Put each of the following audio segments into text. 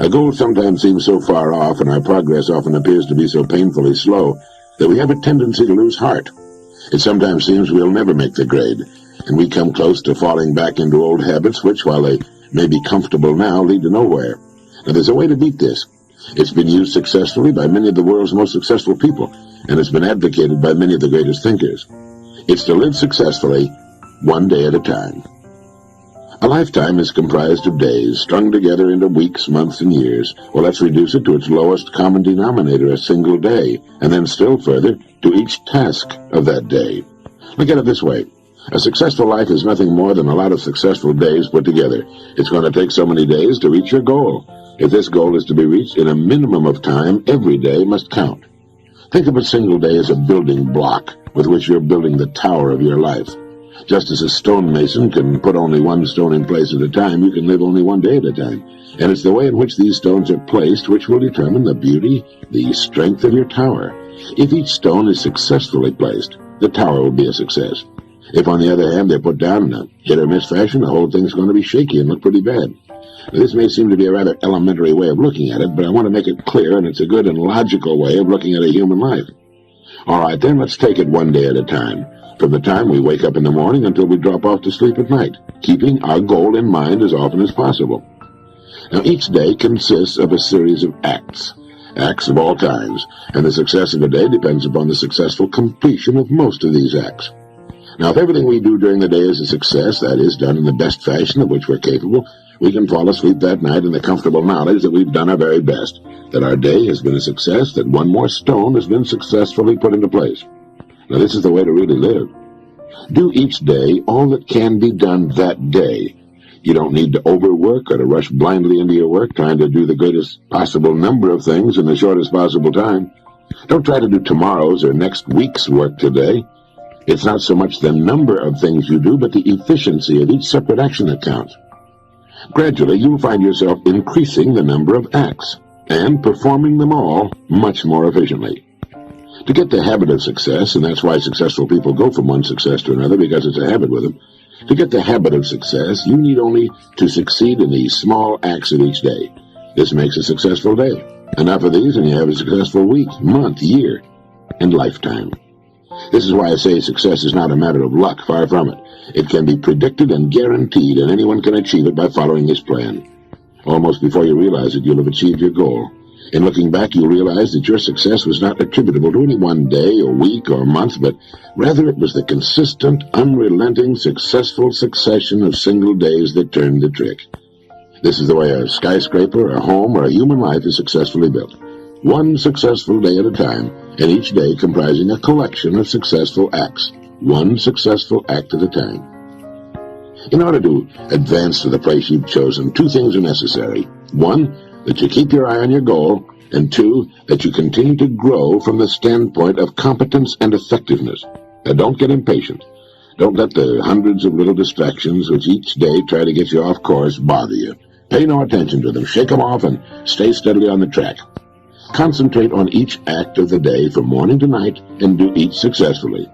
Our goals sometimes seem so far off, and our progress often appears to be so painfully slow that we have a tendency to lose heart. It sometimes seems we'll never make the grade, and we come close to falling back into old habits which, while they may be comfortable now, lead to nowhere. Now, there's a way to beat this. It's been used successfully by many of the world's most successful people, and it's been advocated by many of the greatest thinkers. It's to live successfully one day at a time. A lifetime is comprised of days, strung together into weeks, months, and years. Well, let's reduce it to its lowest common denominator, a single day, and then still further, to each task of that day. Look at it this way. A successful life is nothing more than a lot of successful days put together. It's going to take so many days to reach your goal. If this goal is to be reached in a minimum of time, every day must count. Think of a single day as a building block with which you're building the tower of your life. Just as a stonemason can put only one stone in place at a time, you can live only one day at a time. And it's the way in which these stones are placed which will determine the beauty, the strength of your tower. If each stone is successfully placed, the tower will be a success. If, on the other hand, they're put down in a hit-or-miss fashion, the whole thing's going to be shaky and look pretty bad. Now, this may seem to be a rather elementary way of looking at it, but I want to make it clear, and it's a good and logical way of looking at a human life. All right, then, let's take it one day at a time. From the time we wake up in the morning until we drop off to sleep at night, keeping our goal in mind as often as possible. Now, each day consists of a series of acts of all kinds, and the success of a day depends upon the successful completion of most of these acts. Now, if everything we do during the day is a success, that is, done in the best fashion of which we're capable, we can fall asleep that night in the comfortable knowledge that we've done our very best, that our day has been a success, that one more stone has been successfully put into place. Now, this is the way to really live. Do each day all that can be done that day. You don't need to overwork or to rush blindly into your work, trying to do the greatest possible number of things in the shortest possible time. Don't try to do tomorrow's or next week's work today. It's not so much the number of things you do, but the efficiency of each separate action that counts. Gradually, you'll find yourself increasing the number of acts and performing them all much more efficiently. To get the habit of success, and that's why successful people go from one success to another, because it's a habit with them. To get the habit of success, you need only to succeed in these small acts of each day. This makes a successful day. Enough of these and you have a successful week, month, year, and lifetime. This is why I say success is not a matter of luck, far from it. It can be predicted and guaranteed, and anyone can achieve it by following this plan. Almost before you realize it, you'll have achieved your goal. In looking back, you'll realize that your success was not attributable to any one day or week or month, but rather it was the consistent, unrelenting, successful succession of single days that turned the trick. This is the way a skyscraper, a home, or a human life is successfully built. One successful day at a time, and each day comprising a collection of successful acts. One successful act at a time. In order to advance to the place you've chosen, two things are necessary. One, that you keep your eye on your goal, and two, that you continue to grow from the standpoint of competence and effectiveness. Now, don't get impatient. Don't let the hundreds of little distractions which each day try to get you off course bother you. Pay no attention to them. Shake them off and stay steadily on the track. Concentrate on each act of the day from morning to night and do each successfully.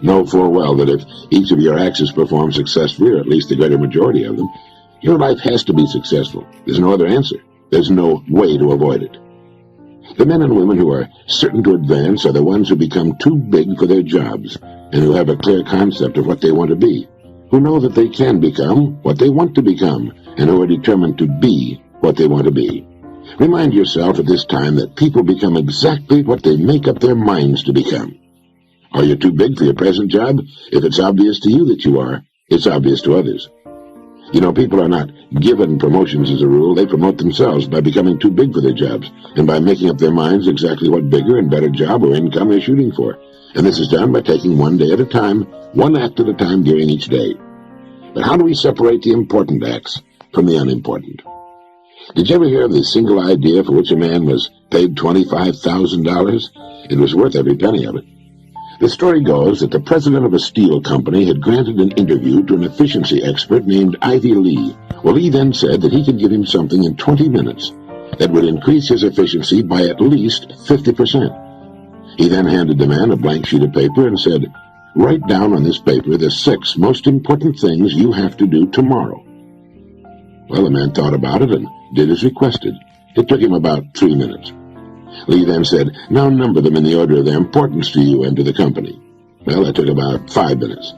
Know full well that if each of your acts is performed successfully, or at least the greater majority of them, your life has to be successful. There's no other answer. There's no way to avoid it. The men and women who are certain to advance are the ones who become too big for their jobs and who have a clear concept of what they want to be, who know that they can become what they want to become, and who are determined to be what they want to be. Remind yourself at this time that people become exactly what they make up their minds to become. Are you too big for your present job? If it's obvious to you that you are, it's obvious to others. You know, people are not given promotions as a rule. They promote themselves by becoming too big for their jobs and by making up their minds exactly what bigger and better job or income they're shooting for. And this is done by taking one day at a time, one act at a time during each day. But how do we separate the important acts from the unimportant? Did you ever hear of the single idea for which a man was paid $25,000? It was worth every penny of it. The story goes that the president of a steel company had granted an interview to an efficiency expert named Ivy Lee. Well, Lee then said that he could give him something in 20 minutes that would increase his efficiency by at least 50%. He then handed the man a blank sheet of paper and said, "Write down on this paper the 6 most important things you have to do tomorrow." Well, the man thought about it and did as requested. It took him about 3 minutes. Lee then said, "Now number them in the order of their importance to you and to the company." Well, that took about 5 minutes.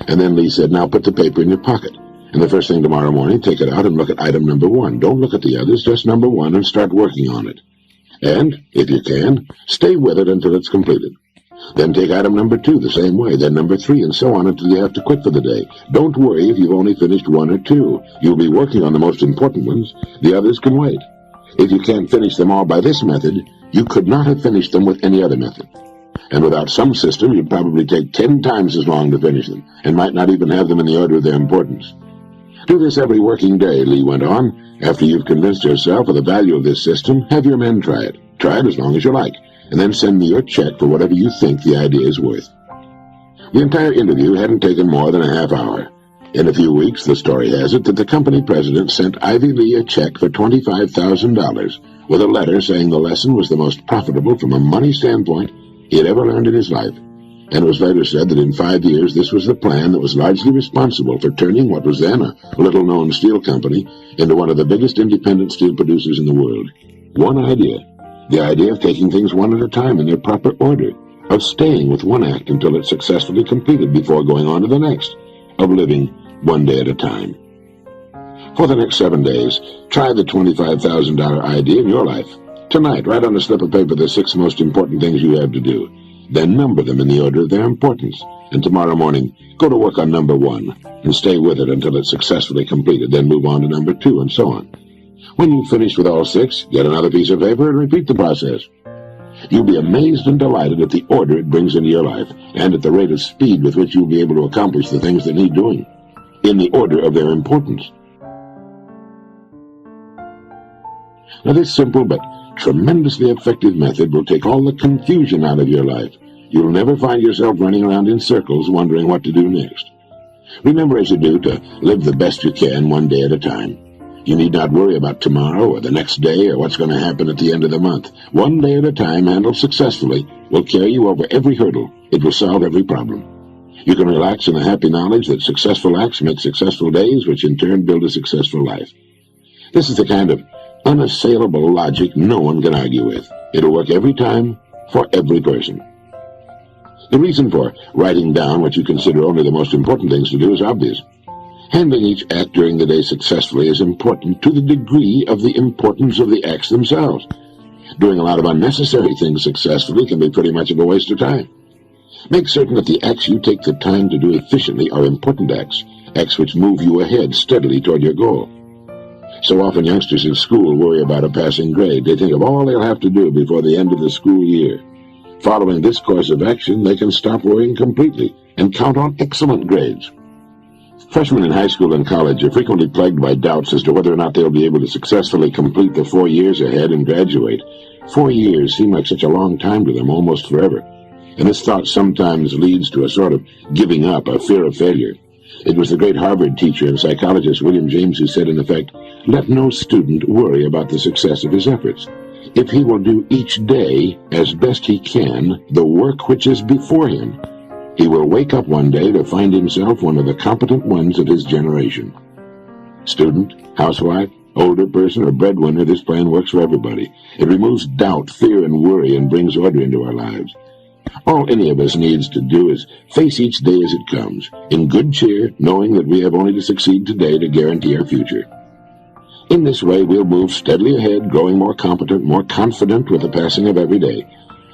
And then Lee said, "Now put the paper in your pocket. And the first thing tomorrow morning, take it out and look at item number 1. Don't look at the others, just number 1 and start working on it. And, if you can, stay with it until it's completed. Then take item number 2 the same way, then number 3, and so on until you have to quit for the day. Don't worry if you've only finished 1 or 2. You'll be working on the most important ones. The others can wait. If you can't finish them all by this method, you could not have finished them with any other method. And without some system, you'd probably take 10 times as long to finish them, and might not even have them in the order of their importance. Do this every working day," Lee went on. "After you've convinced yourself of the value of this system, have your men try it. Try it as long as you like, and then send me your check for whatever you think the idea is worth." The entire interview hadn't taken more than a half hour. In a few weeks, the story has it that the company president sent Ivy Lee a check for $25,000 with a letter saying the lesson was the most profitable from a money standpoint he had ever learned in his life. And it was later said that in 5 years this was the plan that was largely responsible for turning what was then a little-known steel company into one of the biggest independent steel producers in the world. One idea, the idea of taking things one at a time in their proper order, of staying with one act until it's successfully completed before going on to the next, of living one day at a time. For the next 7 days, try the $25,000 idea in your life. Tonight, write on a slip of paper the 6 most important things you have to do. Then number them in the order of their importance. And tomorrow morning, go to work on number 1, and stay with it until it's successfully completed. Then move on to number 2, and so on. When you've finished with all 6, get another piece of paper and repeat the process. You'll be amazed and delighted at the order it brings into your life, and at the rate of speed with which you'll be able to accomplish the things that need doing, in the order of their importance. Now, this simple but tremendously effective method will take all the confusion out of your life. You'll never find yourself running around in circles wondering what to do next. Remember, as you do, to live the best you can one day at a time. You need not worry about tomorrow or the next day or what's going to happen at the end of the month. One day at a time, handled successfully, will carry you over every hurdle. It will solve every problem. You can relax in the happy knowledge that successful acts make successful days, which in turn build a successful life. This is the kind of unassailable logic no one can argue with. It'll work every time, for every person. The reason for writing down what you consider only the most important things to do is obvious. Handling each act during the day successfully is important to the degree of the importance of the acts themselves. Doing a lot of unnecessary things successfully can be pretty much of a waste of time. Make certain that the acts you take the time to do efficiently are important acts, acts which move you ahead steadily toward your goal. So often youngsters in school worry about a passing grade. They think of all they'll have to do before the end of the school year. Following this course of action, they can stop worrying completely and count on excellent grades. Freshmen in high school and college are frequently plagued by doubts as to whether or not they'll be able to successfully complete the 4 years ahead and graduate. 4 years seem like such a long time to them, almost forever. And this thought sometimes leads to a sort of giving up, a fear of failure. It was the great Harvard teacher and psychologist William James who said, in effect, "Let no student worry about the success of his efforts. If he will do each day, as best he can, the work which is before him, he will wake up one day to find himself one of the competent ones of his generation." Student, housewife, older person, or breadwinner, this plan works for everybody. It removes doubt, fear, and worry, and brings order into our lives. All any of us needs to do is face each day as it comes, in good cheer, knowing that we have only to succeed today to guarantee our future. In this way, we'll move steadily ahead, growing more competent, more confident with the passing of every day.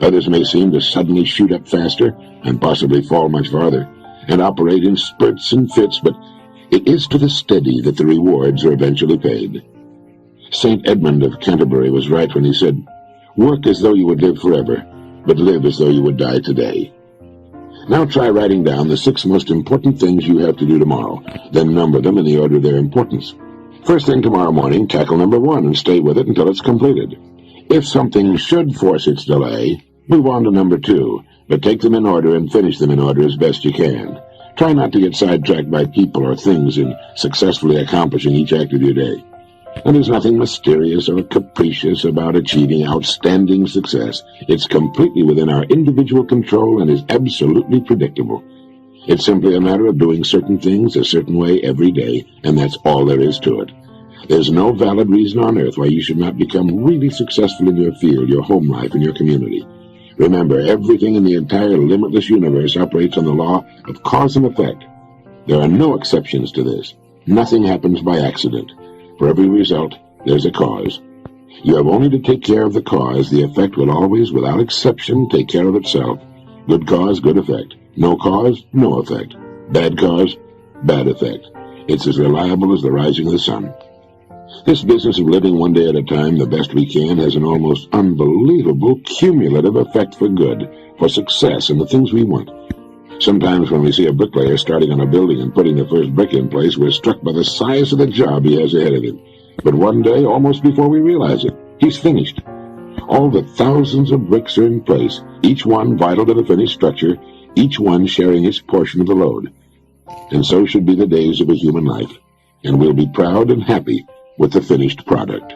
Others may seem to suddenly shoot up faster, and possibly fall much farther, and operate in spurts and fits, but it is to the steady that the rewards are eventually paid. St. Edmund of Canterbury was right when he said, "Work as though you would live forever, but live as though you would die today." Now try writing down the 6 most important things you have to do tomorrow, then number them in the order of their importance. First thing tomorrow morning, tackle number 1 and stay with it until it's completed. If something should force its delay, move on to number 2, but take them in order and finish them in order as best you can. Try not to get sidetracked by people or things in successfully accomplishing each act of your day. And there's nothing mysterious or capricious about achieving outstanding success. It's completely within our individual control and is absolutely predictable. It's simply a matter of doing certain things a certain way every day, and that's all there is to it. There's no valid reason on earth why you should not become really successful in your field, your home life, and your community. Remember, everything in the entire limitless universe operates on the law of cause and effect. There are no exceptions to this. Nothing happens by accident. For every result, there's a cause. You have only to take care of the cause. The effect will always, without exception, take care of itself. Good cause, good effect. No cause, no effect. Bad cause, bad effect. It's as reliable as the rising of the sun. This business of living one day at a time, the best we can, has an almost unbelievable cumulative effect for good, for success, and the things we want. Sometimes when we see a bricklayer starting on a building and putting the first brick in place, we're struck by the size of the job he has ahead of him. But one day, almost before we realize it, he's finished. All the thousands of bricks are in place, each one vital to the finished structure, each one sharing its portion of the load. And so should be the days of a human life, and we'll be proud and happy with the finished product.